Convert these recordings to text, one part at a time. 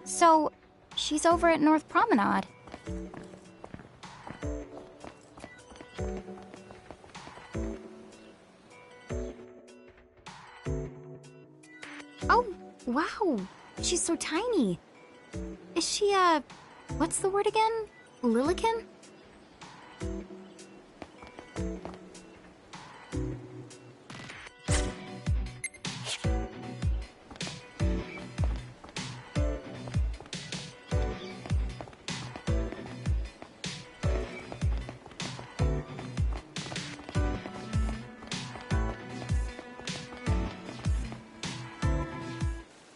So, she's over at North Promenade. Oh, wow. She's so tiny. Is she, what's the word again? Lilican?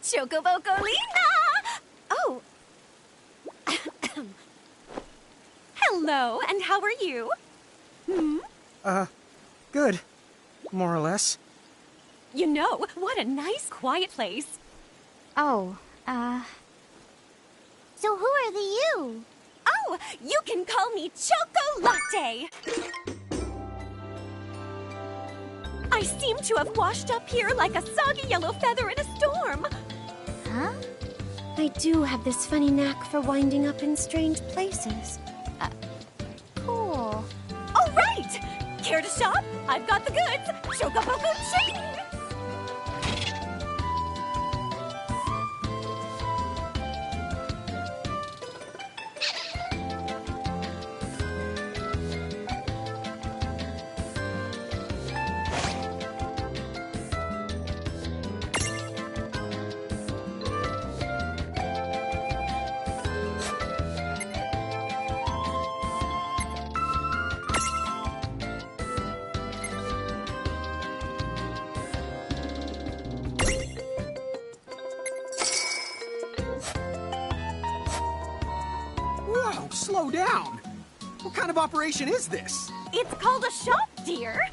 Chocobocolina! Oh. Hello, and how are you? Good. More or less. You know, what a nice, quiet place. Oh, So who are the you? Oh, you can call me Choco Latte. I seem to have washed up here like a soggy yellow feather in a storm. Huh? I do have this funny knack for winding up in strange places. cool. All right! Care to shop? I've got the goods. Chocoboco chain! Whoa, slow down! What kind of operation is this? It's called a shop, dear.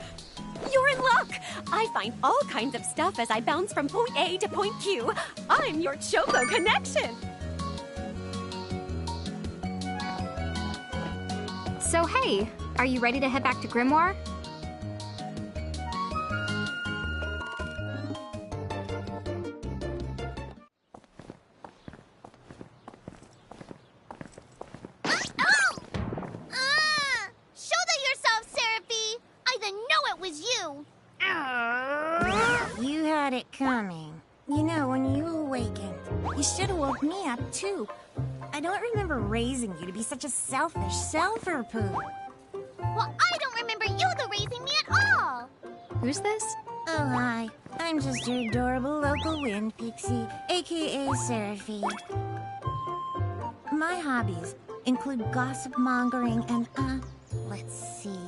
You're in luck. I find all kinds of stuff as I bounce from point A to point Q. I'm your Choco connection. So hey, are you ready to head back to Grimoire? Shoulder yourself, Seraphie! I didn't know it was you! You had it coming. You know, when you awakened, you should have woke me up, too. I don't remember raising you to be such a selfish self-poo. Well, I don't remember you raising me at all! Who's this? Oh, hi. I'm just your adorable local wind pixie, aka Seraphie. My hobbies include gossip mongering and, let's see.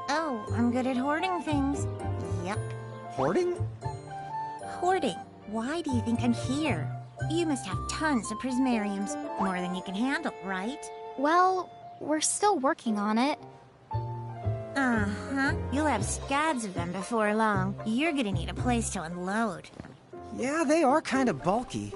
Oh, I'm good at hoarding things. Yep. Hoarding? Hoarding. Why do you think I'm here? You must have tons of prismariums. More than you can handle, right? Well, we're still working on it. Uh-huh. You'll have scads of them before long. You're gonna need a place to unload. Yeah, they are kind of bulky.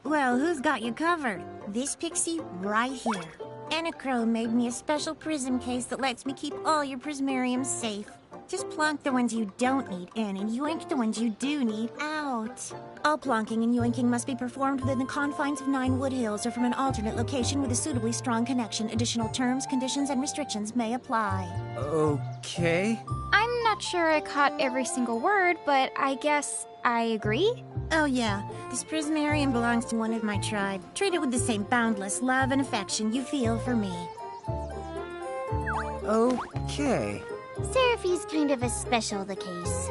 Well, who's got you covered? This pixie right here. Enacro made me a special prism case that lets me keep all your prismariums safe. Just plonk the ones you don't need in and yoink the ones you do need out. All plonking and yoinking must be performed within the confines of 9 Wood Hills or from an alternate location with a suitably strong connection. Additional terms, conditions, and restrictions may apply. Okay. I'm not sure I caught every single word, but I guess I agree. Oh yeah, this prismarium belongs to one of my tribe. Treat it with the same boundless love and affection you feel for me. Okay. Seraphie's kind of a special the case.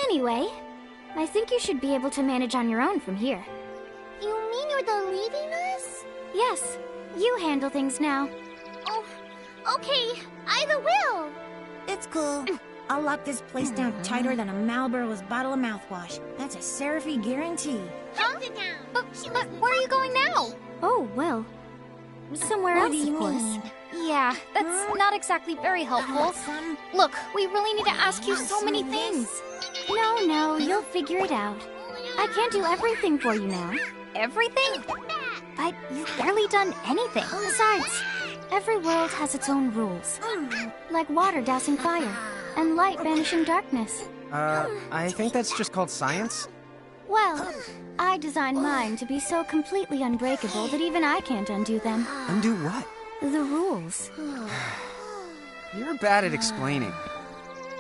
Anyway, I think you should be able to manage on your own from here. You mean you're the leading us? Yes, you handle things now. Oh, okay. Either will. It's cool. I'll lock this place down tighter than a Marlboro's bottle of mouthwash. That's a Seraphy guarantee. Huh? But where are you going now? Oh, well, somewhere What else, do you of course. mean? Yeah, that's not exactly very helpful. Some... Look, we really need to ask you so many things. No, you'll figure it out. I can't do everything for you now. Everything? But you've barely done anything. Besides, every world has its own rules. Like water dousing fire, and light banishing darkness. I think that's just called science. Well, I designed mine to be so completely unbreakable that even I can't undo them. Undo what? The rules. You're bad at explaining.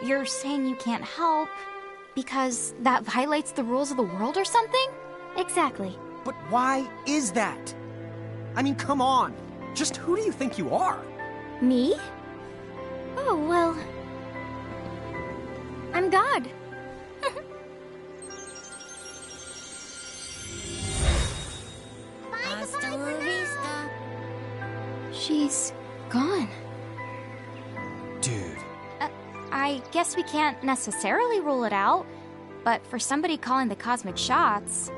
You're saying you can't help because that violates the rules of the world or something? Exactly. But why is that? I mean, come on. Just who do you think you are? Me? Oh, well... I'm God. Hasta la vista. She's gone. Dude. I guess we can't necessarily rule it out, but for somebody calling the cosmic shots,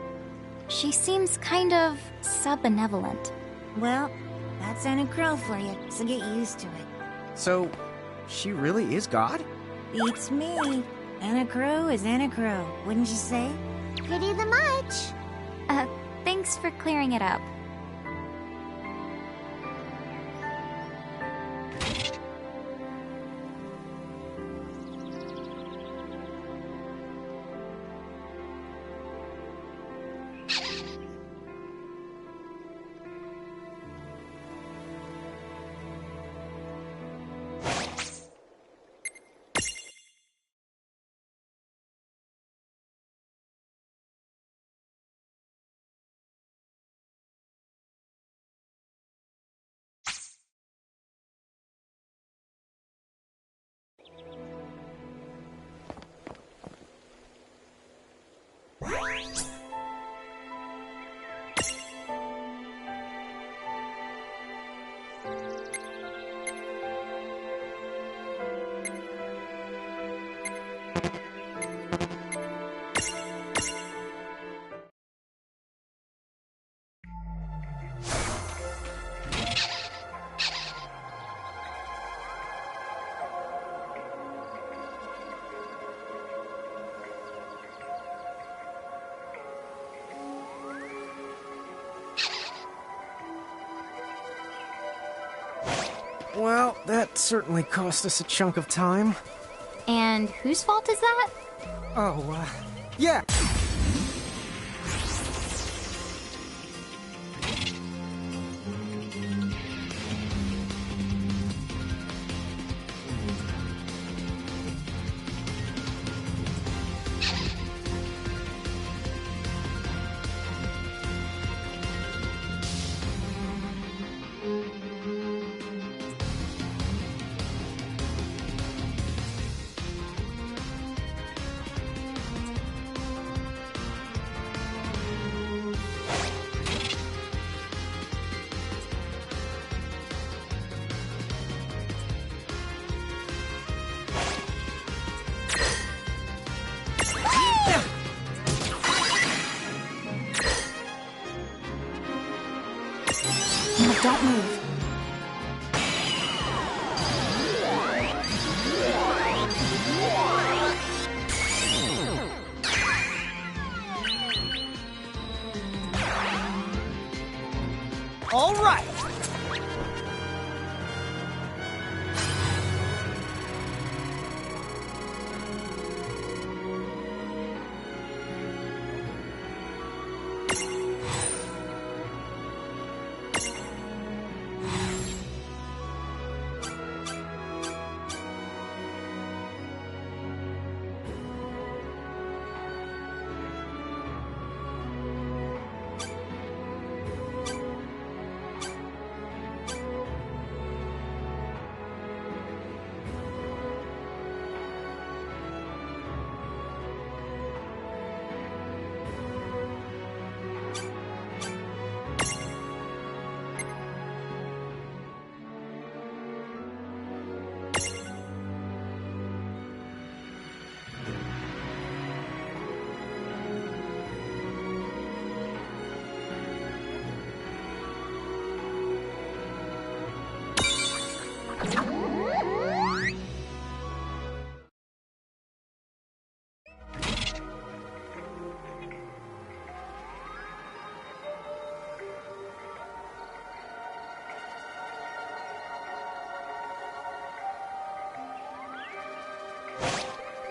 she seems kind of sub-benevolent. Well, that's Anna Crow for you, so get used to it. So, she really is God? Beats me. Anna Crow is Anna Crow, wouldn't you say? Pretty the much. Thanks for clearing it up. Well, that certainly cost us a chunk of time. And whose fault is that? Oh, yeah. No, don't move. All right.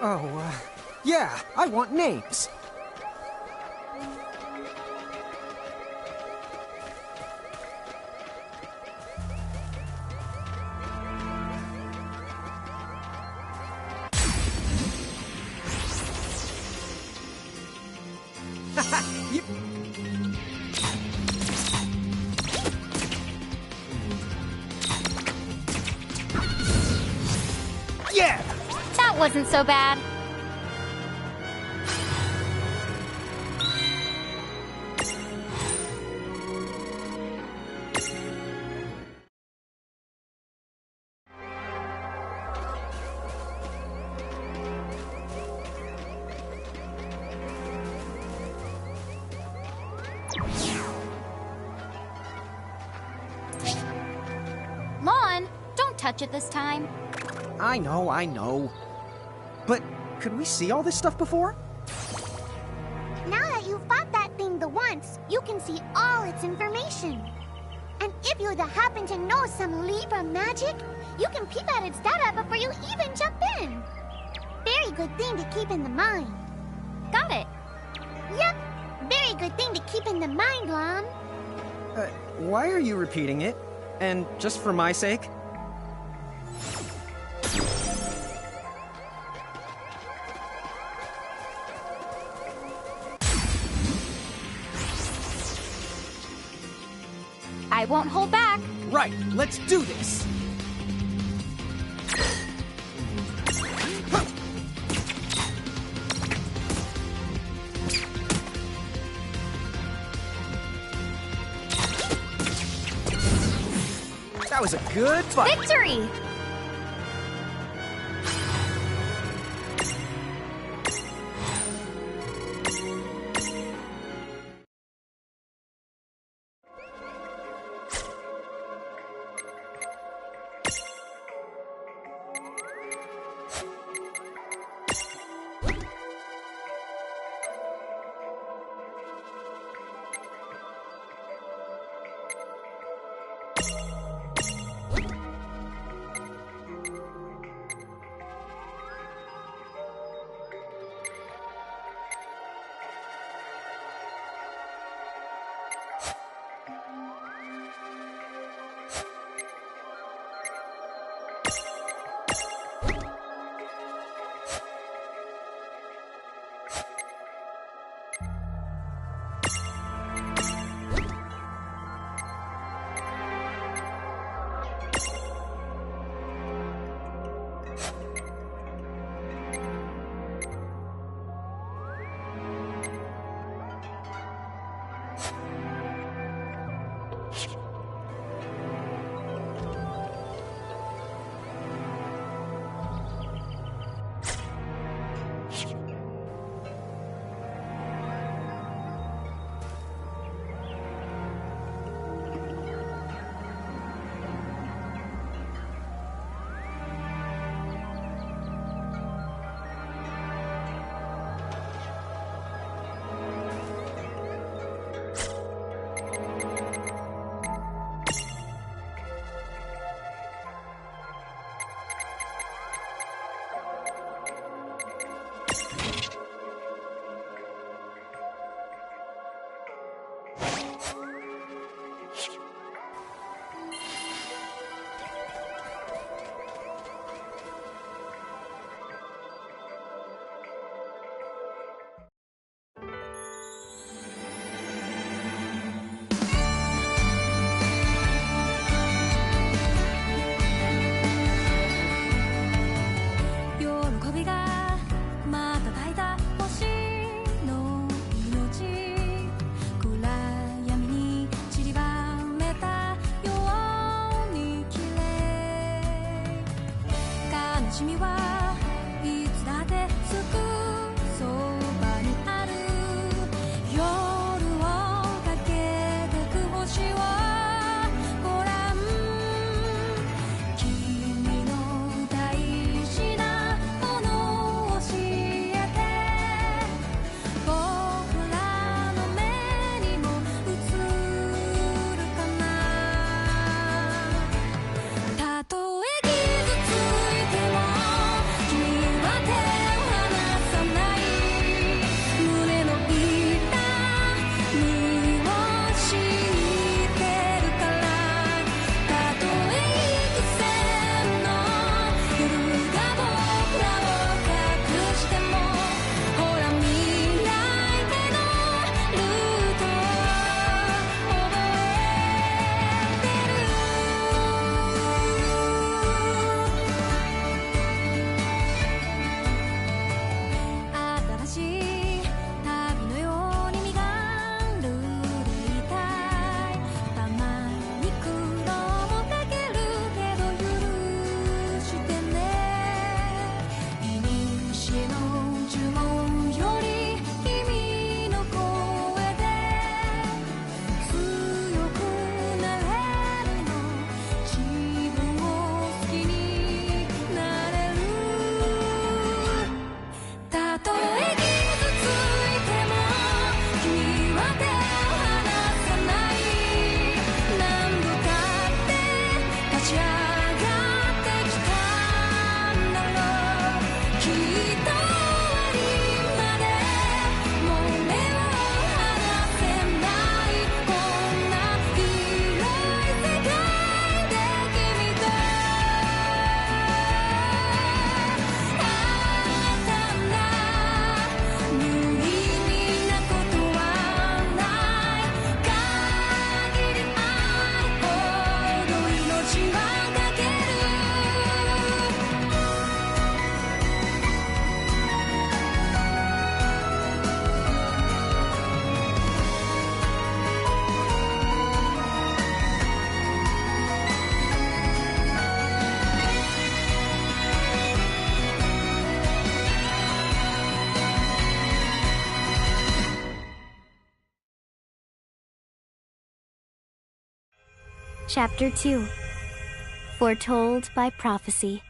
Oh, yeah, I want names. You- Yeah! That wasn't so bad. Lon, don't touch it this time. I know. But could we see all this stuff before? Now that you've fought that thing the once, you can see all its information. And if you happen to know some Libra magic, you can peep at its data before you even jump in. Very good thing to keep in the mind. Got it. Yep, very good thing to keep in the mind, Lon. Why are you repeating it? And just for my sake? I won't hold back. Right, let's do this! That was a good fight! Victory! Chapter 2. Foretold by Prophecy.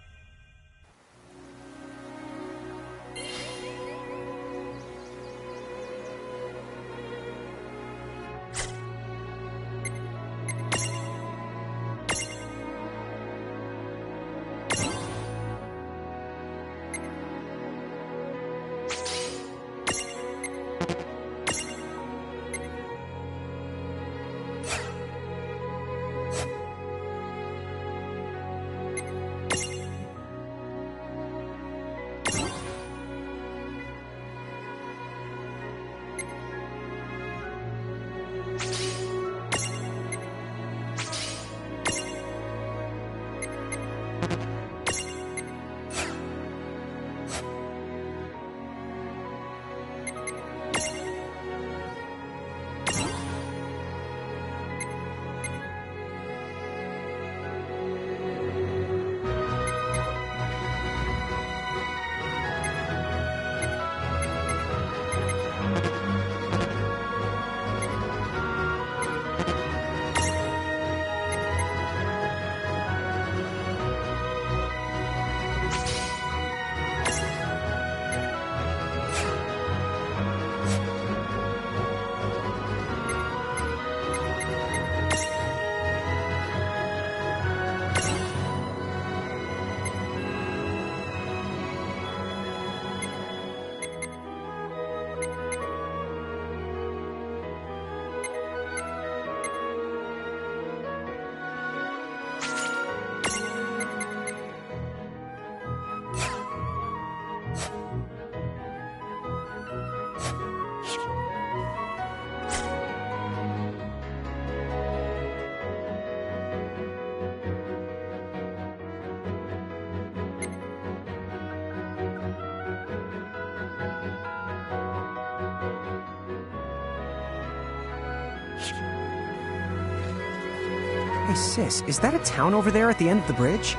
Hey, sis, is that a town over there at the end of the bridge?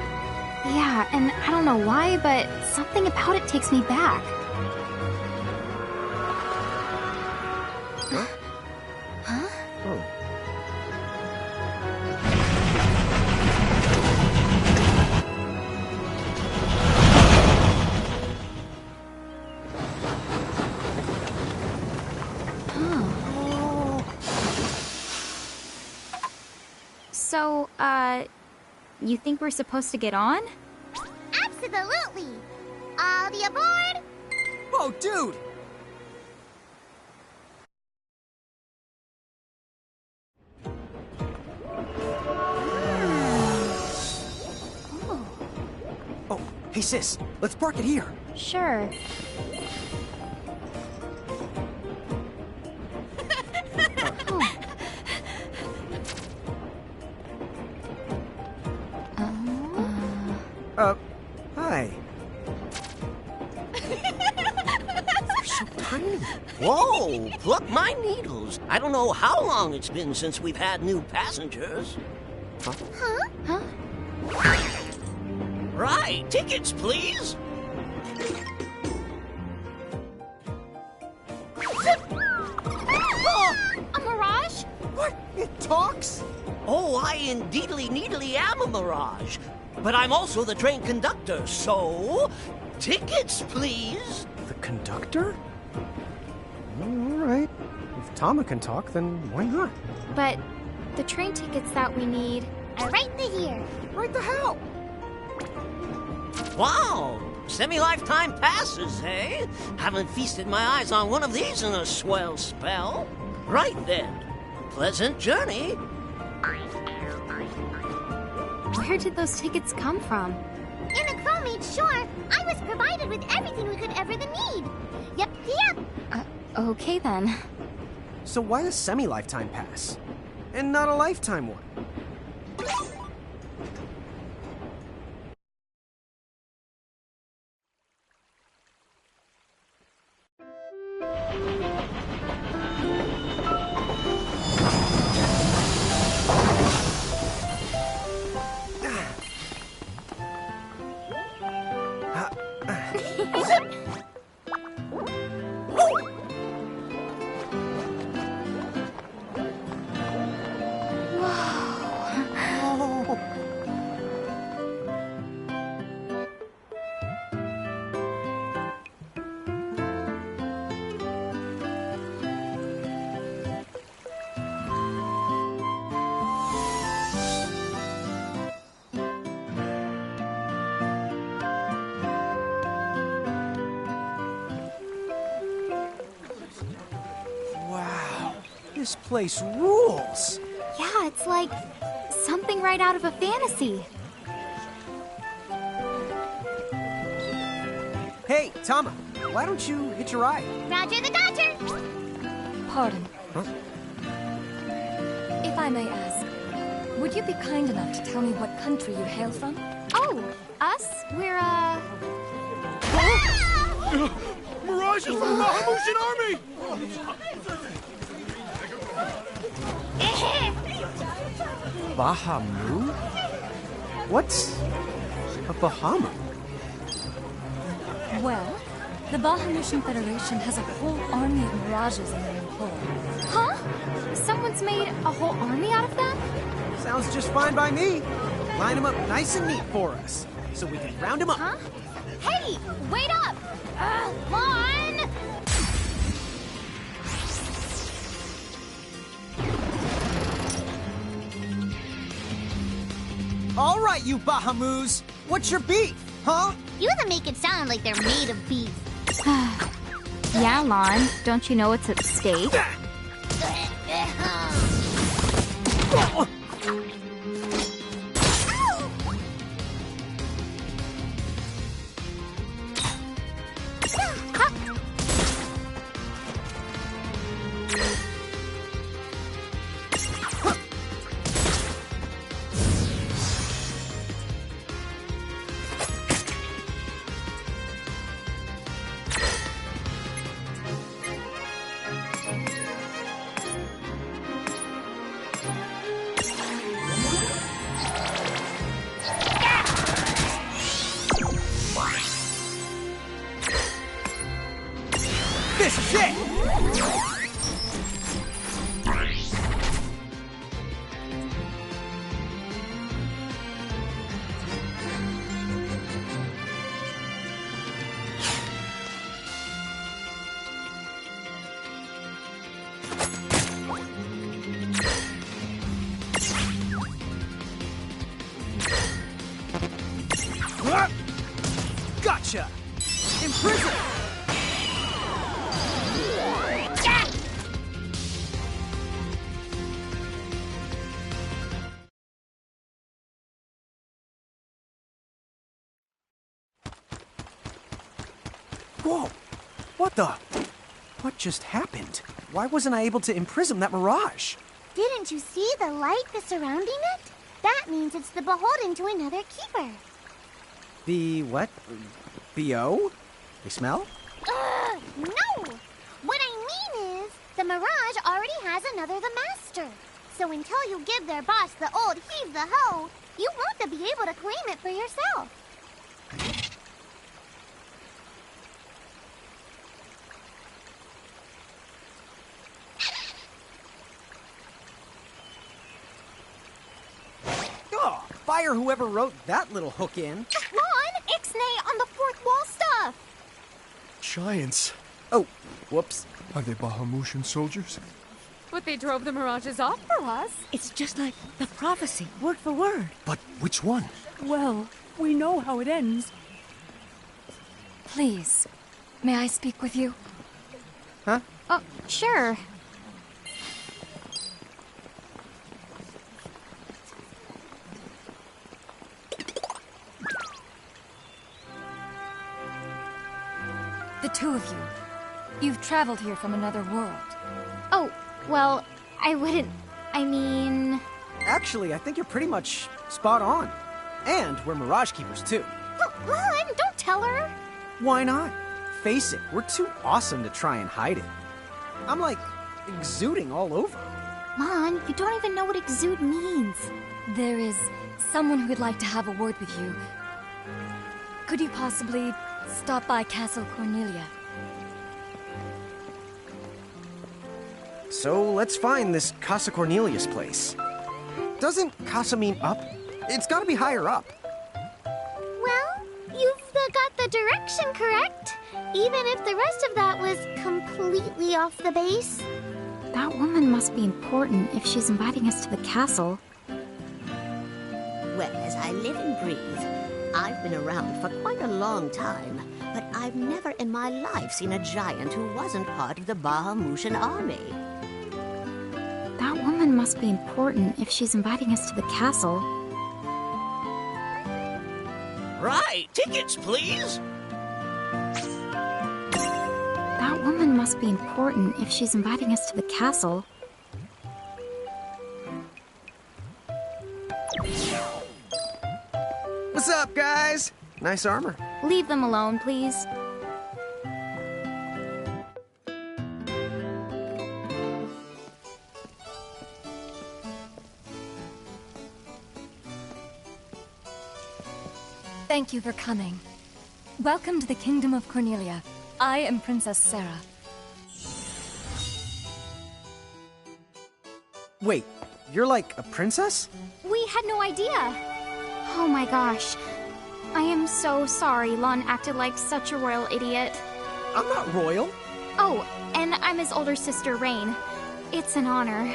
Yeah, and I don't know why, but something about it takes me back. Huh? Oh. So, you think we're supposed to get on? Absolutely! All the aboard! Whoa, dude! Oh, hey sis, let's park it here. Sure. Hi. They're so tiny. Whoa, pluck my needles. I don't know how long it's been since we've had new passengers. Huh? Right, tickets, please. A mirage? What? It talks? Oh, I indeedly needly am a mirage. But I'm also the train conductor, so... tickets, please. The conductor? All right. If Tama can talk, then why not? But the train tickets that we need... Right the here. Right the hell? Wow, semi-lifetime passes, eh? Haven't feasted my eyes on one of these in a swell spell. Right then, pleasant journey. Where did those tickets come from? In a crow made sure I was provided with everything we could ever need. Yep. Okay then. So why a semi-lifetime pass? And not a lifetime one? This place rules. Yeah, it's like something right out of a fantasy. Hey, Tama, why don't you hitch a ride? Roger the Dodger! Pardon. Huh? If I may ask, would you be kind enough to tell me what country you hail from? Oh, us? We're, Mirage is from the Bahamutian army! Bahamu? What's a Bahamu? Well, the Bahamutian Federation has a whole army of mirages in their employ. Huh? Someone's made a whole army out of them? Sounds just fine by me. Line them up nice and neat for us, so we can round them up. Huh? Hey, wait up! Lon! All right, you Bahamus. What's your beef, huh? You that make it sound like they're made of beef. Yeah, Lon. Don't you know what's at stake? This is it! Gotcha! Imprison! Whoa! What the? What just happened? Why wasn't I able to imprison that mirage? Didn't you see the light that's surrounding it? That means it's the beholden to another keeper. The what? B.O.? They smell? No! What I mean is, the Mirage already has another the master. So until you give their boss the old heave the hoe, you won't be able to claim it for yourself. Oh, fire whoever wrote that little hook in. Lon, ixnay on the fourth wall stuff. Giants. Oh, whoops. Are they Bahamutian soldiers? But they drove the mirages off for us. It's just like the prophecy, word for word. But which one? Well, we know how it ends. Please, may I speak with you? Huh? Oh, sure. The two of you. You've traveled here from another world. Oh, well, I wouldn't... I mean... Actually, I think you're pretty much spot on. And we're Mirage Keepers, too. Oh, Lon, don't tell her. Why not? Face it, we're too awesome to try and hide it. I'm like exuding all over. Lon, you don't even know what exude means. There is someone who'd like to have a word with you. Could you possibly stop by Castle Cornelia? So let's find this Casa Cornelius place. Doesn't Casa mean up? It's gotta be higher up. Well, you've got the direction correct, even if the rest of that was completely off the base. That woman must be important if she's inviting us to the castle. Well, as I live and breathe, I've been around for quite a long time, but I've never in my life seen a giant who wasn't part of the Bahamutian army. woman must be important if she's inviting us to the castle. Right, tickets, please. That woman must be important if she's inviting us to the castle. What's up, guys? Nice armor. Leave them alone, please. Thank you for coming. Welcome to the Kingdom of Cornelia. I am Princess Sarah. Wait, you're like a princess? We had no idea. Oh my gosh. I am so sorry Lon acted like such a royal idiot. I'm not royal. Oh, and I'm his older sister, Rain. It's an honor.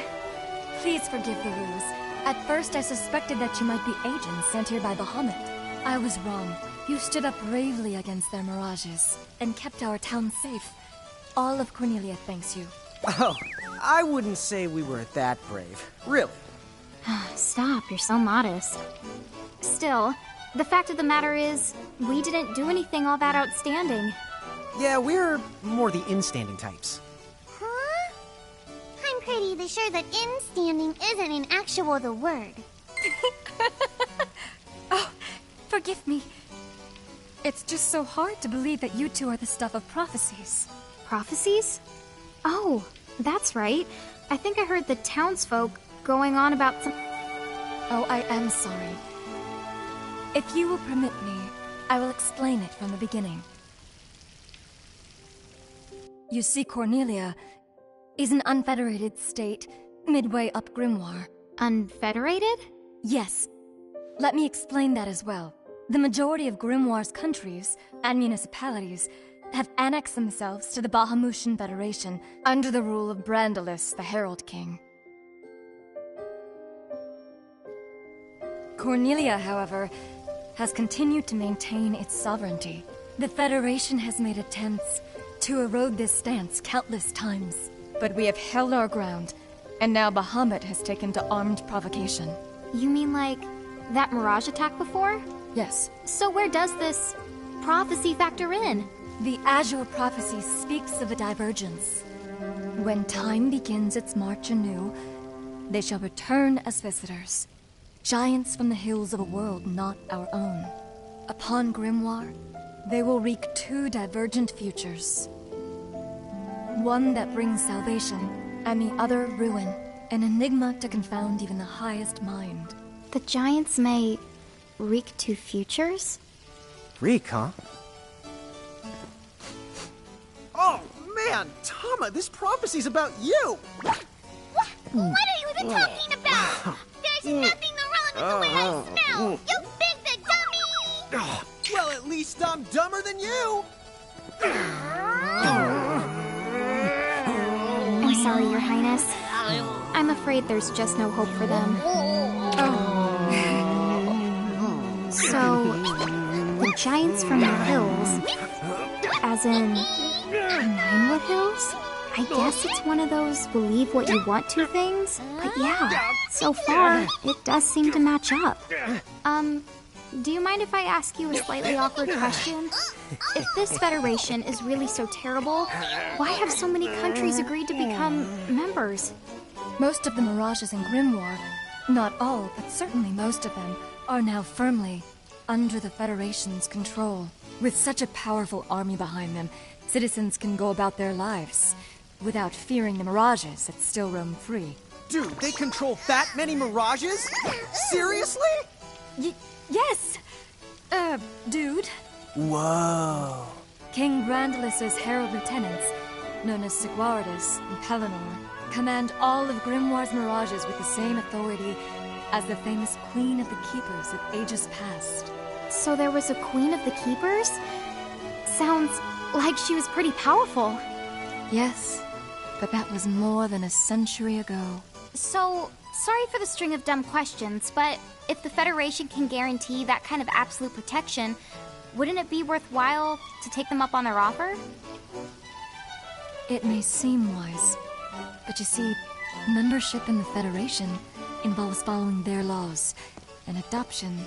Please forgive the ruse. At first I suspected that you might be agents sent here by Bahamut. I was wrong. You stood up bravely against their mirages and kept our town safe. All of Cornelia thanks you. Oh, I wouldn't say we were that brave. Really. Stop, you're so modest. Still, the fact of the matter is, we didn't do anything all that outstanding. Yeah, we're more the in-standing types. Huh? I'm pretty sure that in-standing isn't in actual the word. Oh, forgive me. It's just so hard to believe that you two are the stuff of prophecies. Prophecies? Oh, that's right. I think I heard the townsfolk going on about some... Oh, I am sorry. If you will permit me, I will explain it from the beginning. You see, Cornelia is an unfederated state midway up Grimoire. Unfederated? Yes. Let me explain that as well. The majority of Grimoire's countries and municipalities have annexed themselves to the Bahamutian Federation under the rule of Brandalis, the Herald King. Cornelia, however, has continued to maintain its sovereignty. The Federation has made attempts to erode this stance countless times, but we have held our ground, and now Bahamut has taken to armed provocation. You mean like that mirage attack before? Yes. So where does this prophecy factor in? The Azure Prophecy speaks of a divergence. When time begins its march anew, they shall return as visitors, giants from the hills of a world not our own. Upon Grimoire, they will wreak two divergent futures. One that brings salvation, and the other ruin, an enigma to confound even the highest mind. The giants may wreak two futures? Reek, huh? Oh, man! Tama, this prophecy's about you! What are you even talking about? There's nothing wrong with the way I smell! You big dummy! Well, at least I'm dumber than you! I'm sorry, Your Highness. I'm afraid there's just no hope for them. So, the giants from the hills, as in Ninewood Hills? I guess it's one of those believe what you want to things, but yeah, so far, it does seem to match up. Do you mind if I ask you a slightly awkward question? If this federation is really so terrible, why have so many countries agreed to become members? Most of the mirages in Grimoire, not all, but certainly most of them, are now firmly under the Federation's control. With such a powerful army behind them, citizens can go about their lives without fearing the mirages that still roam free. Dude, they control that many mirages? Seriously? Yes! Dude. Whoa. King Brandalis' herald lieutenants, known as Sigwardus and Pelennor, command all of Grimoire's mirages with the same authority as the famous Queen of the Keepers of ages past. So there was a Queen of the Keepers? Sounds like she was pretty powerful. Yes, but that was more than a century ago. So, sorry for the string of dumb questions, but if the Federation can guarantee that kind of absolute protection, wouldn't it be worthwhile to take them up on their offer? It may seem wise, but you see, Membership in the Federation involves following their laws, and adoption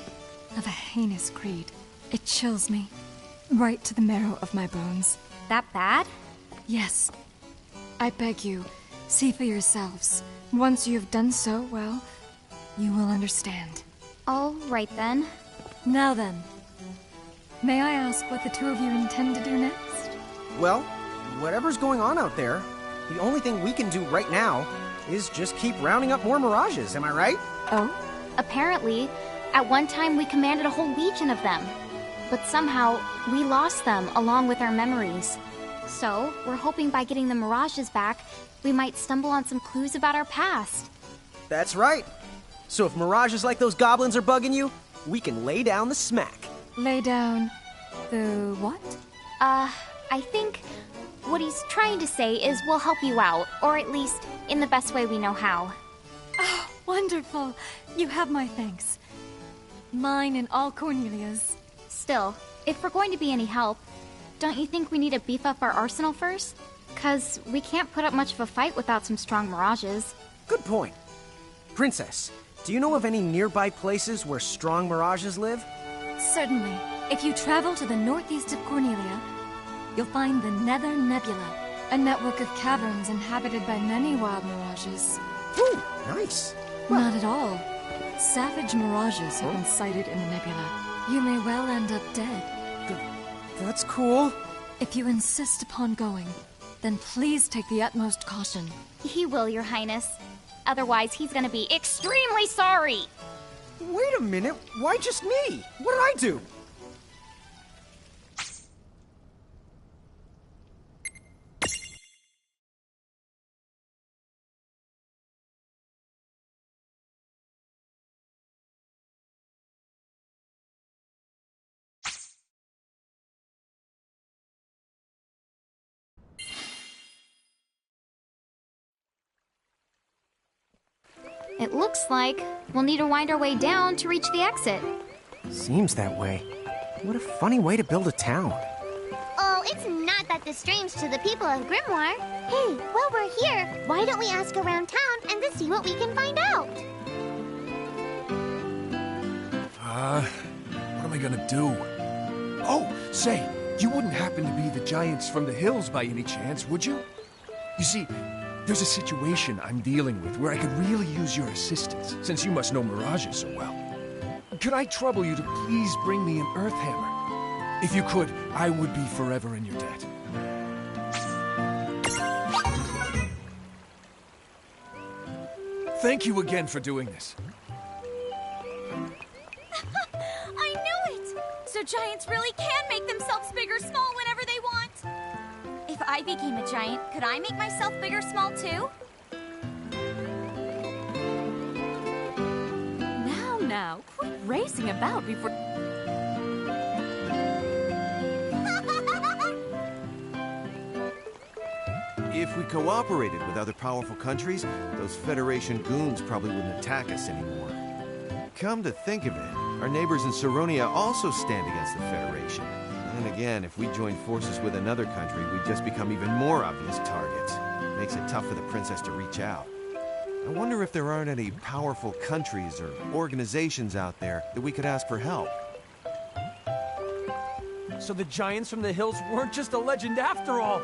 of a heinous creed. It chills me right to the marrow of my bones. That bad? Yes. I beg you, see for yourselves. Once you have done so, well, you will understand. All right then. Now then, may I ask what the two of you intend to do next? Well, whatever's going on out there, the only thing we can do right now is just keep rounding up more mirages, am I right? Oh? Apparently, at one time we commanded a whole legion of them. But somehow, we lost them along with our memories. So, we're hoping by getting the mirages back, we might stumble on some clues about our past. That's right. So if mirages like those goblins are bugging you, we can lay down the smack. Lay down the what? I think what he's trying to say is we'll help you out, or at least in the best way we know how. Oh, wonderful. You have my thanks. Mine and all Cornelia's. Still, if we're going to be any help, don't you think we need to beef up our arsenal first? 'Cause we can't put up much of a fight without some strong mirages. Good point. Princess, do you know of any nearby places where strong mirages live? Certainly. If you travel to the northeast of Cornelia, you'll find the Nether Nebula, a network of caverns inhabited by many wild mirages. Ooh, nice. Not at all. Savage mirages have been sighted in the nebula. You may well end up dead. That's cool. If you insist upon going, then please take the utmost caution. He will, Your Highness. Otherwise, he's gonna be extremely sorry. Wait a minute, why just me? What did I do? It looks like we'll need to wind our way down to reach the exit. Seems that way. What a funny way to build a town. Oh, it's not that strange to the people of Grimoire. Hey, while we're here, why don't we ask around town and to see what we can find out? What am I gonna do? Oh, say, you wouldn't happen to be the giants from the hills by any chance, would you? You see, there's a situation I'm dealing with where I could really use your assistance, since you must know mirages so well. Could I trouble you to please bring me an earth hammer? If you could, I would be forever in your debt. Thank you again for doing this. I knew it! So giants really can make themselves big or small whenever they want. If I became a giant, could I make myself big or small too? Now, quit racing about before... If we cooperated with other powerful countries, those Federation goons probably wouldn't attack us anymore. Come to think of it, our neighbors in Saronia also stand against the Federation. And again, if we join forces with another country, we'd just become even more obvious targets. Makes it tough for the princess to reach out. I wonder if there aren't any powerful countries or organizations out there that we could ask for help. So the giants from the hills weren't just a legend after all!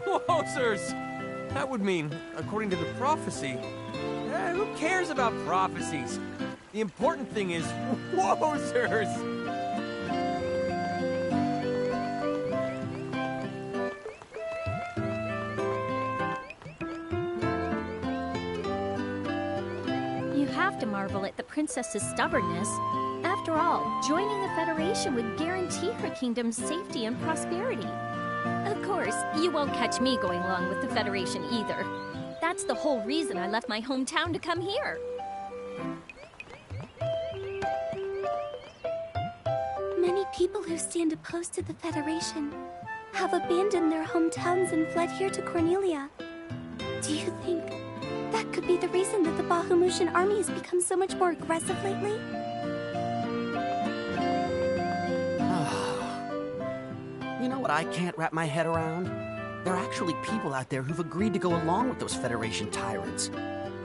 Wowzers! That would mean, according to the prophecy... who cares about prophecies? The important thing is, wowzers! You have to marvel at the princess's stubbornness. After all, joining the Federation would guarantee her kingdom's safety and prosperity. Of course, you won't catch me going along with the Federation either. That's the whole reason I left my hometown to come here. Many people who stand opposed to the Federation have abandoned their hometowns and fled here to Cornelia. Do you think that could be the reason that the Bahamutian army has become so much more aggressive lately? You know what I can't wrap my head around? There are actually people out there who've agreed to go along with those Federation tyrants.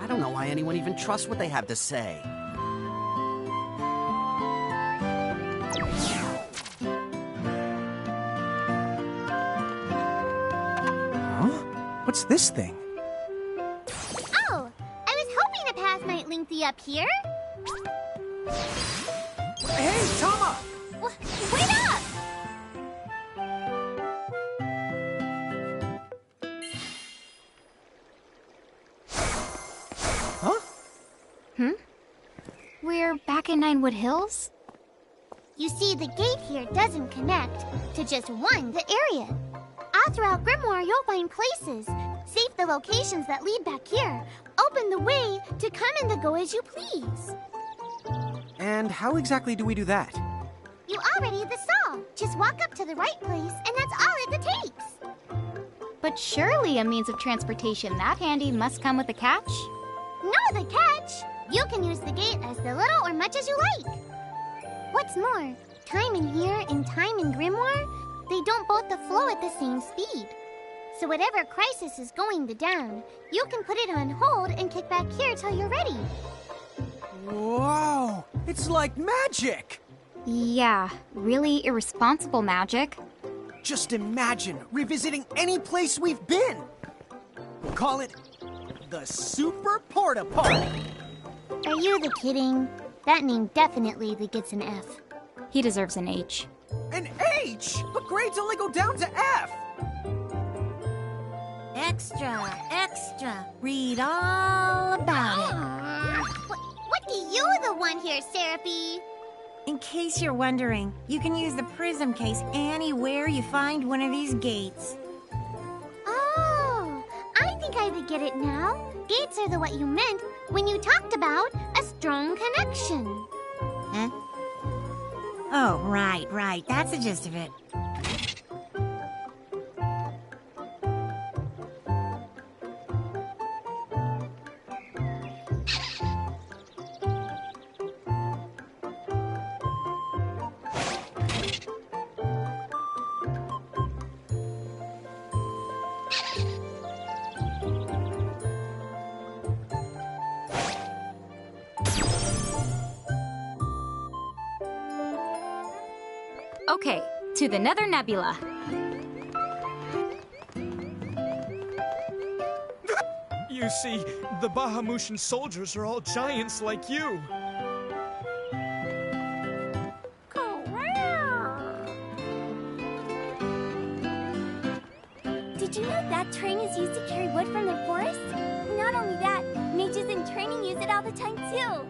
I don't know why anyone even trusts what they have to say. What's this thing? Oh, I was hoping a path might link thee up here. Hey, Tama! Wait up! Huh? We're back in Ninewood Hills? You see, the gate here doesn't connect to just the area. All throughout Grimoire, you'll find places. Save the locations that lead back here. Open the way to come and to go as you please. And how exactly do we do that? You already saw. Just walk up to the right place, and that's all it takes. But surely a means of transportation that handy must come with a catch? No, the catch! You can use the gate as little or much as you like. What's more, time in here and time in Grimoire, they don't both flow at the same speed. So whatever crisis is going down, you can put it on hold and kick back here till you're ready. Whoa! It's like magic! Yeah, really irresponsible magic. Just imagine revisiting any place we've been! We'll call it the Super Porta Party! Are you kidding? That name definitely gets an F. He deserves an H. An H? But grades only go down to F! Extra. Read all about it. What do you want here, Seraphie? In case you're wondering, you can use the prism case anywhere you find one of these gates. Oh, I think I get it now. Gates are what you meant when you talked about a strong connection. Huh? Oh, right. That's the gist of it. Okay, to the Nether Nebula. You see, the Bahamutian soldiers are all giants like you. Did you know that train is used to carry wood from the forest? Not only that, mages in training use it all the time too.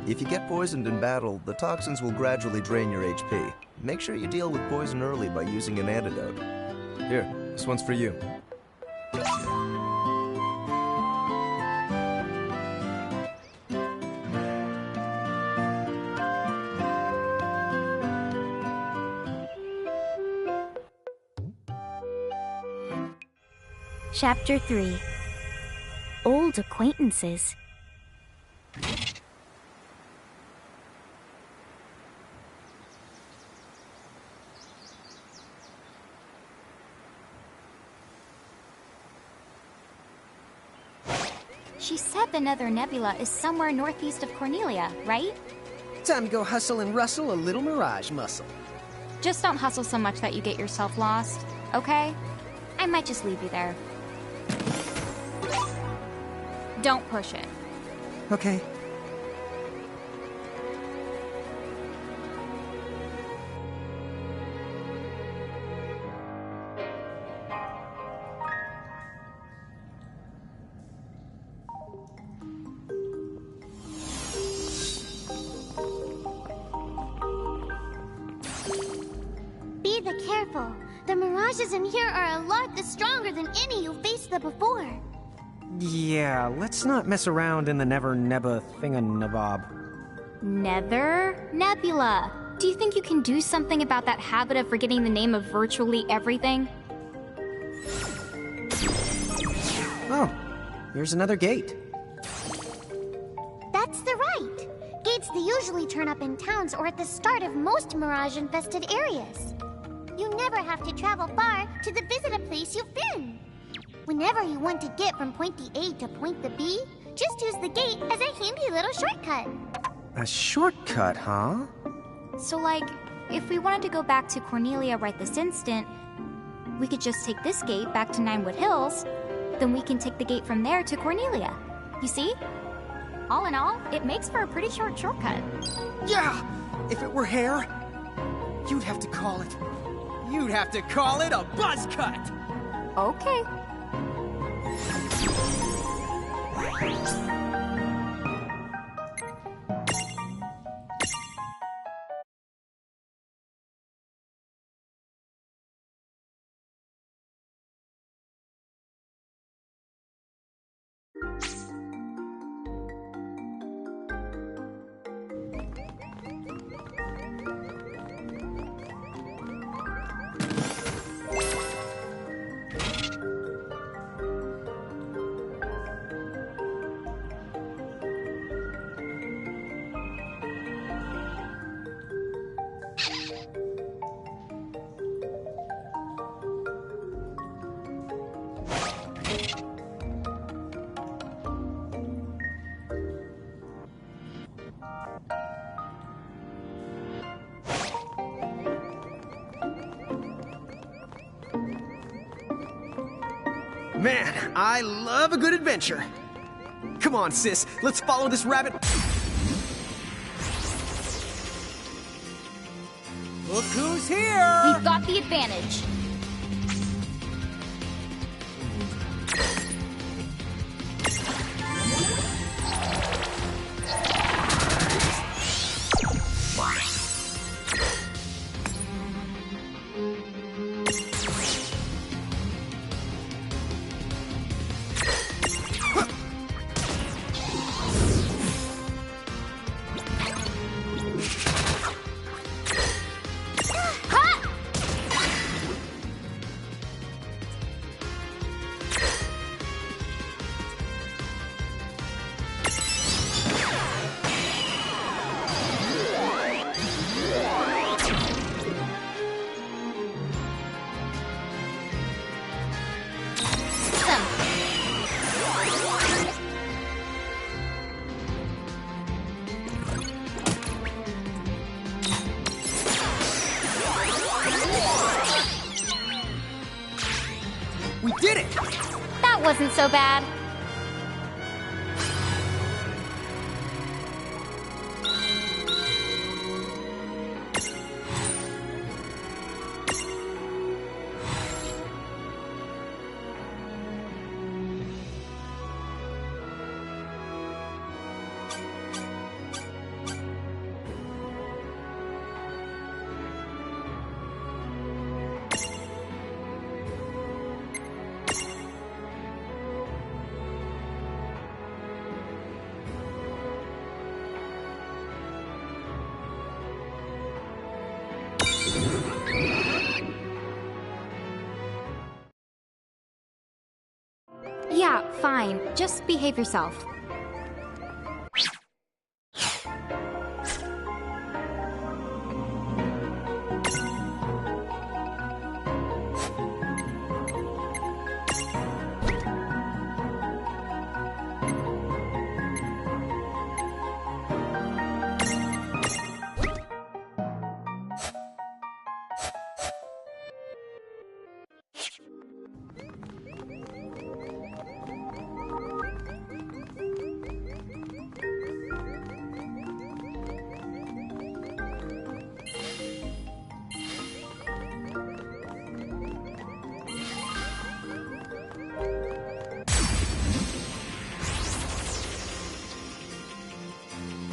If you get poisoned in battle, the toxins will gradually drain your HP. Make sure you deal with poison early by using an antidote. Here, this one's for you. Chapter 3 Old Acquaintances. She said the Nether Nebula is somewhere northeast of Cornelia, right? Time to go hustle and rustle a little mirage muscle. Just don't hustle so much that you get yourself lost, okay? I might just leave you there. Don't push it. Okay. careful. The mirages in here are a lot stronger than any you faced before. Yeah, let's not mess around in the Never Nebba thinganabob. Nether? Nebula, do you think you can do something about that habit of forgetting the name of virtually everything? Oh, here's another gate. That's the right. Gates they usually turn up in towns or at the start of most mirage-infested areas. You never have to travel far to visit a place you've been. Whenever you want to get from point the A to point the B, just use the gate as a handy little shortcut. A shortcut, huh? So, like, if we wanted to go back to Cornelia right this instant, we could just take this gate back to Ninewood Hills, then we can take the gate from there to Cornelia. You see? All in all, it makes for a pretty short shortcut. Yeah! If it were hair, you'd have to call it a buzz cut! Okay. Man, I love a good adventure. Come on, sis, let's follow this rabbit. Look who's here! We've got the advantage. We did it! That wasn't so bad. Yeah, fine. Just behave yourself.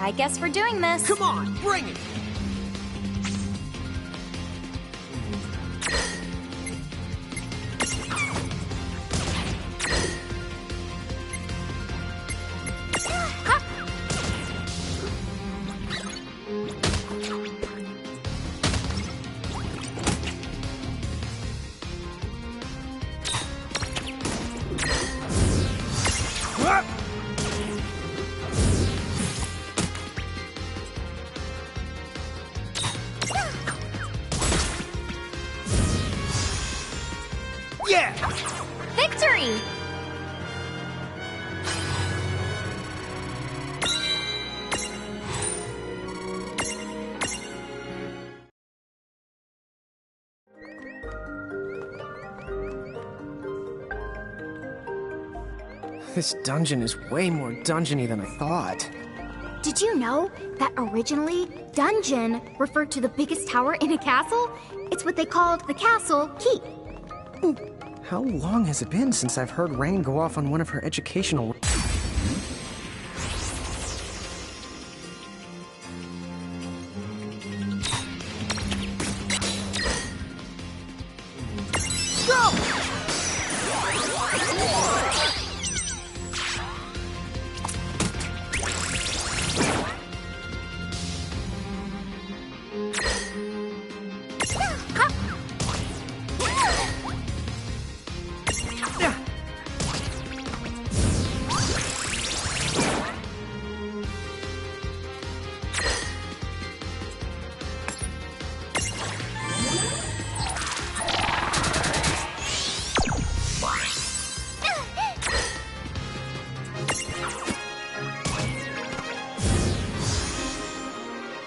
I guess we're doing this. Come on, bring it! Yeah! Victory! This dungeon is way more dungeony than I thought. Did you know that originally, dungeon referred to the biggest tower in a castle? It's what they called the castle keep. How long has it been since I've heard Rain go off on one of her educational...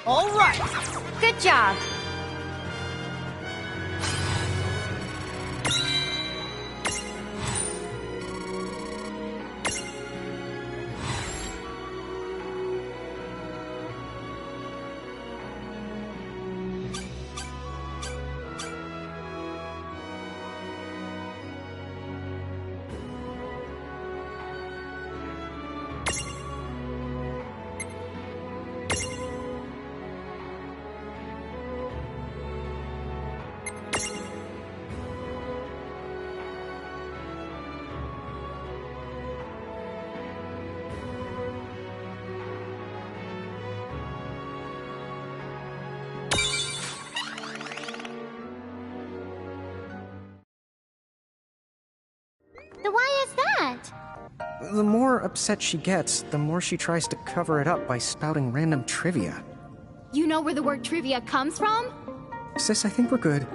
All right! Good job. Why is that? The more upset she gets, the more she tries to cover it up by spouting random trivia. You know where the word trivia comes from? Sis, I think we're good.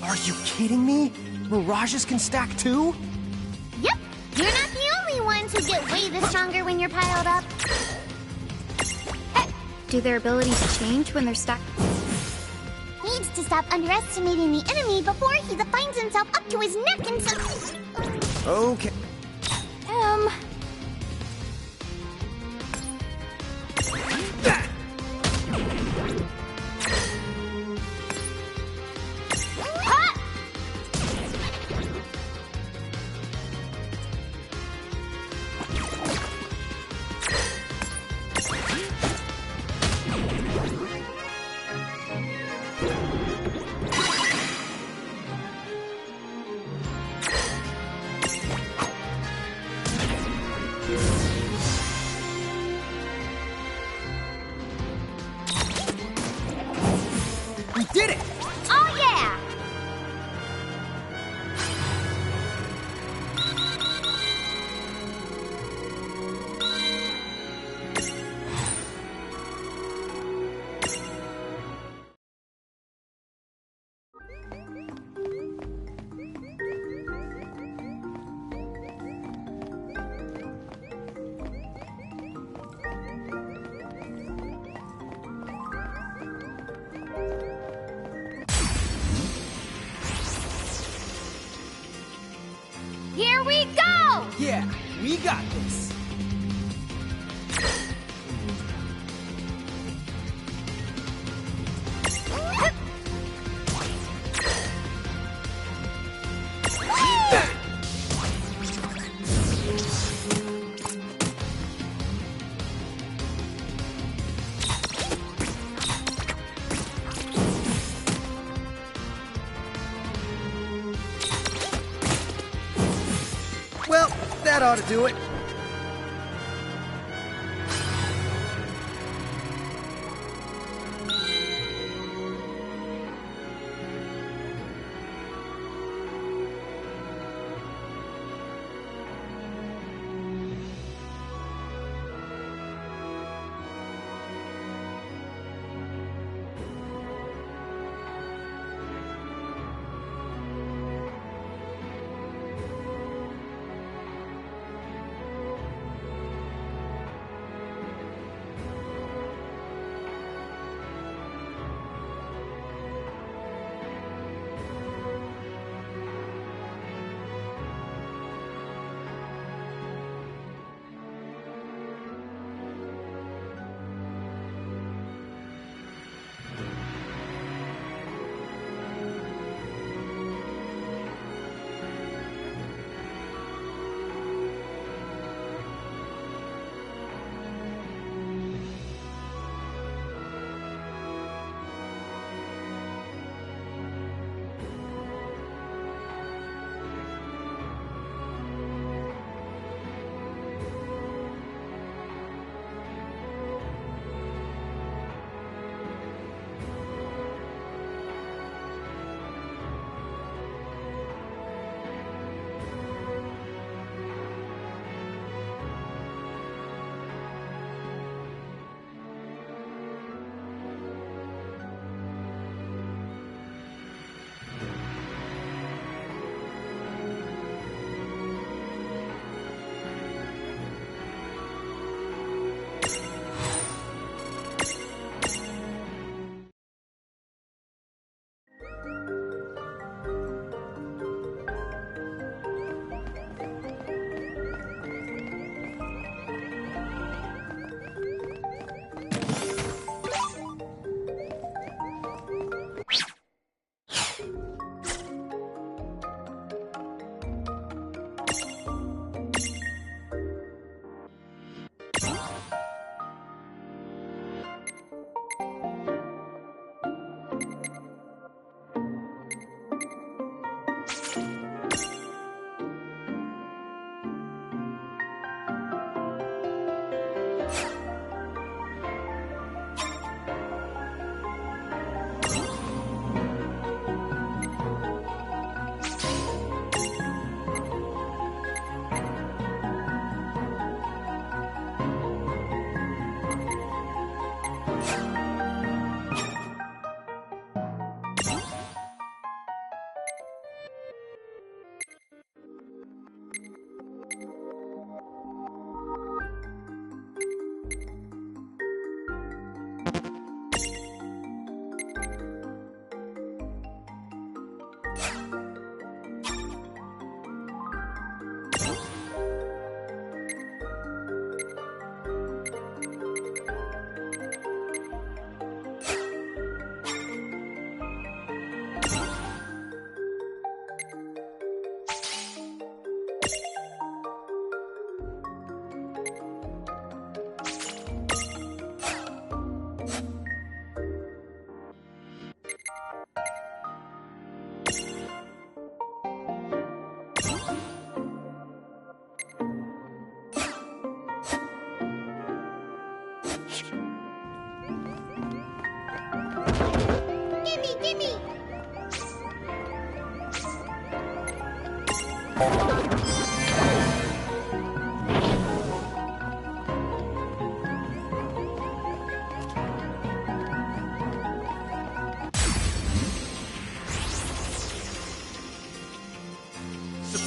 Are you kidding me? Mirages can stack too? Yep, you're not the only ones who get way this stronger when you're piled up. Do their abilities change when they're stuck? Needs to stop underestimating the enemy before he finds himself up to his neck in some... Okay. We did it! Oh yeah! Here we go! Yeah, we got this. Well, that ought to do it.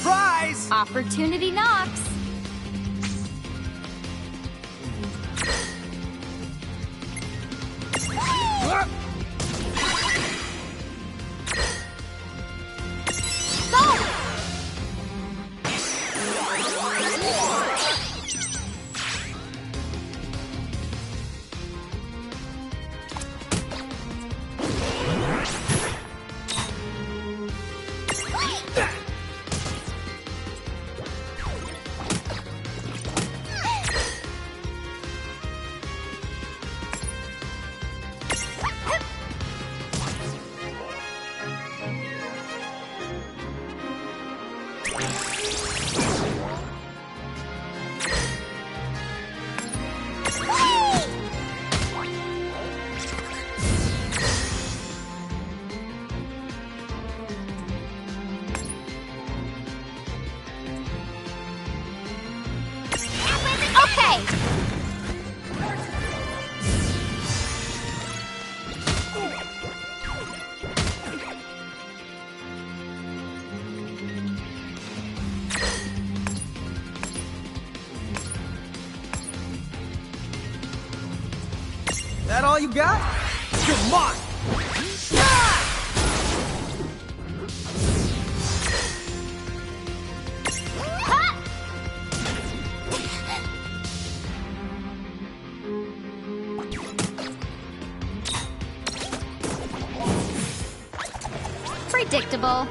Surprise! Opportunity knocks. all you got? Come on! Predictable.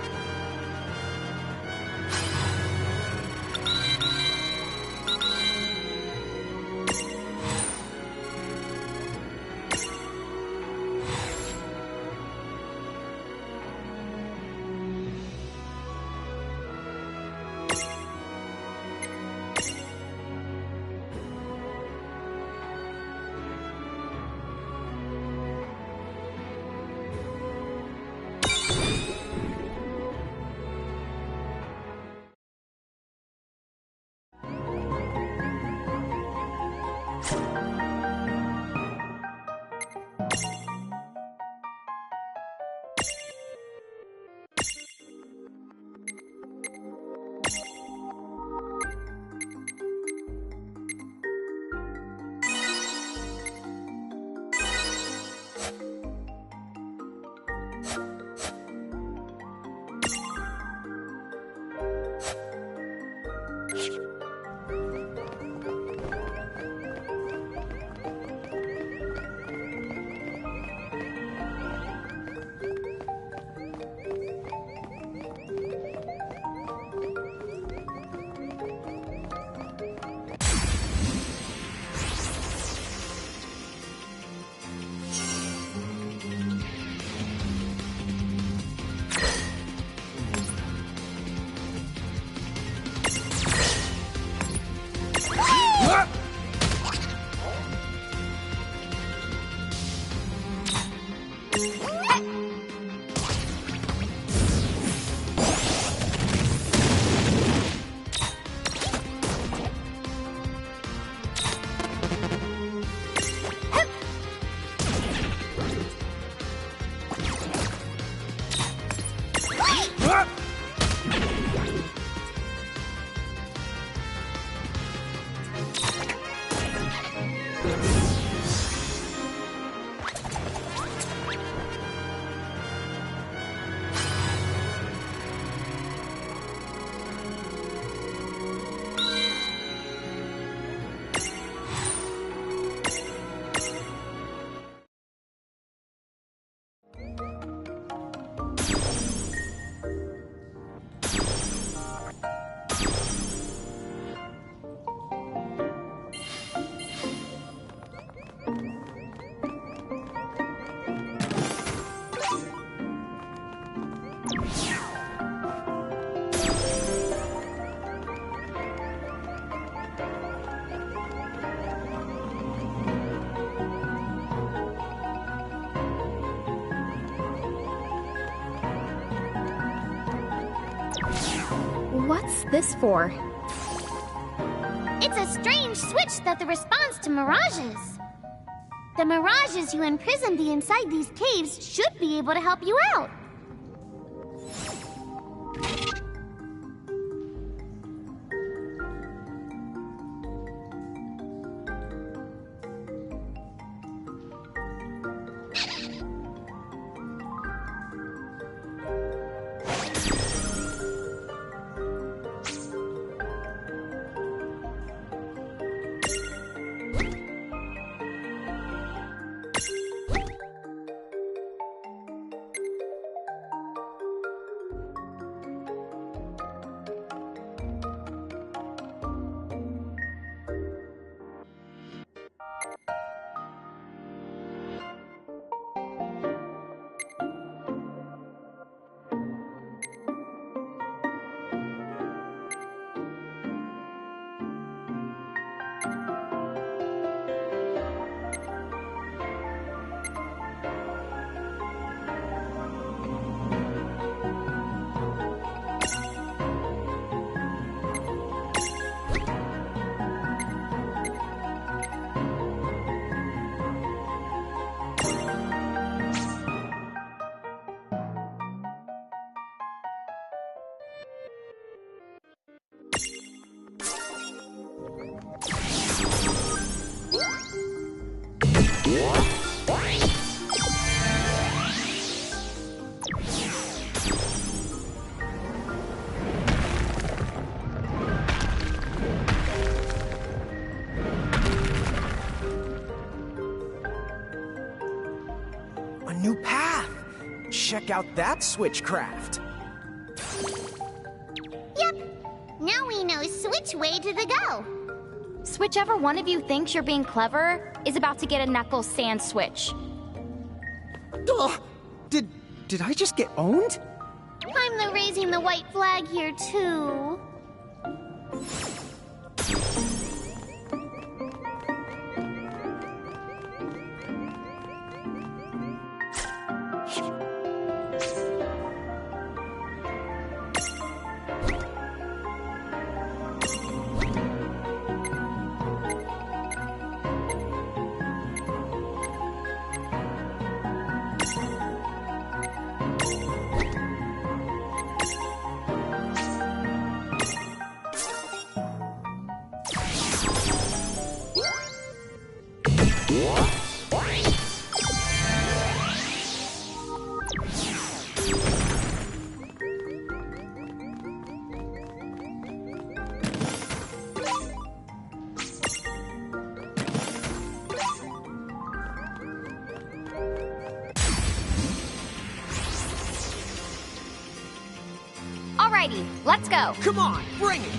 What's this for? It's a strange switch that responds to mirages. The mirages you imprisoned inside these caves should be able to help you out. check out that switchcraft. Yep. Now we know which way to the go. Whichever one of you thinks you're being clever is about to get a Knuckles sand switch. Ugh! Did I just get owned? I'm the raising the white flag here, too. Alrighty, let's go. Come on, bring it!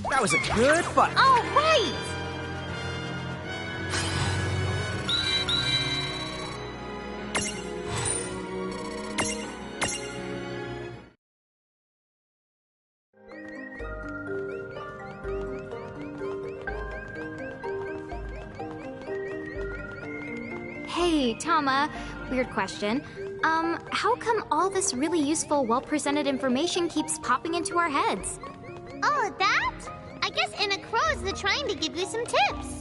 That was a good fight. All right! Hey, Tama. Weird question. How come all this really useful, well-presented information keeps popping into our heads? Oh, that? I guess Anna Crow's trying to give you some tips.